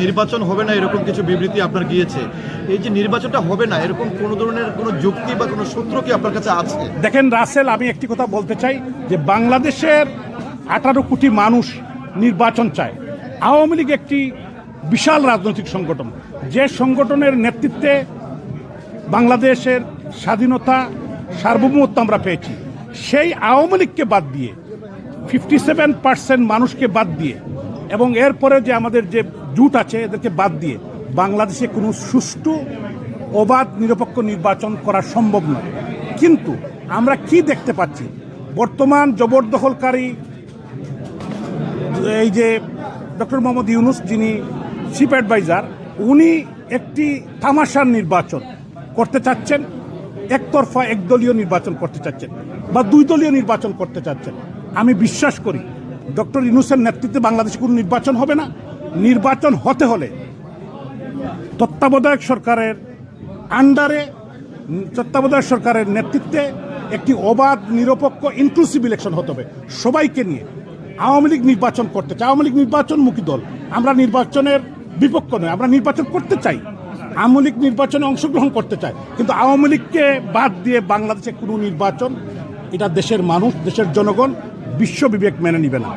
নির্বাচন হবে না এরকম কিছু বিবৃতি আপনার গিয়েছে, এই যে নির্বাচনটা হবে না এরকম কোনো ধরনের কোনো যুক্তি বা কোনো সূত্র কি আপনার কাছে আছে? দেখেন রাসেল, আমি একটি কথা বলতে চাই যে বাংলাদেশের 18 কোটি মানুষ নির্বাচন চায়। আওয়ামী লীগ একটি বিশাল রাজনৈতিক সংগঠন, যে সংগঠনের নেতৃত্বে বাংলাদেশের স্বাধীনতা সার্বভৌমত্ব আমরা পেয়েছি। সেই আওয়ামী লীগকে বাদ দিয়ে 57% মানুষকে বাদ দিয়ে এবং এরপরে যে আমাদের যে জোট আছে এদেরকে বাদ দিয়ে বাংলাদেশে কোনো সুষ্ঠু অবাধ নিরপেক্ষ নির্বাচন করা সম্ভব নয়। কিন্তু আমরা কি দেখতে পাচ্ছি, বর্তমান জবরদখলকারী এই যে ডক্টর মোহাম্মদ ইউনূস, যিনি চিফ অ্যাডভাইজার, উনি একটি তামাশার নির্বাচন করতে চাচ্ছেন, একতরফা একদলীয় নির্বাচন করতে চাচ্ছেন বা 2 দলীয় নির্বাচন করতে চাচ্ছেন। আমি বিশ্বাস করি ডক্টর ইউনূসের নেতৃত্বে বাংলাদেশে কোনো নির্বাচন হবে না। নির্বাচন হতে হলে তত্ত্বাবধায়ক সরকারের আন্ডারে, তত্ত্বাবধায়ক সরকারের নেতৃত্বে একটি অবাধ নিরপেক্ষ ইনক্লুসিভ ইলেকশন হতে হবে সবাইকে নিয়ে। আওয়ামী লীগ নির্বাচন করতে চায়, আওয়ামী লীগ নির্বাচনমুখী দল। আমরা নির্বাচনের বিপক্ষ নয়, আমরা নির্বাচন করতে চাই। আওয়ামী লীগ নির্বাচনে অংশগ্রহণ করতে চায়, কিন্তু আওয়ামী লীগকে বাদ দিয়ে বাংলাদেশে কোনো নির্বাচন, এটা দেশের মানুষ, দেশের জনগণ, বিশ্ব বিবেক মেনে নিবে না।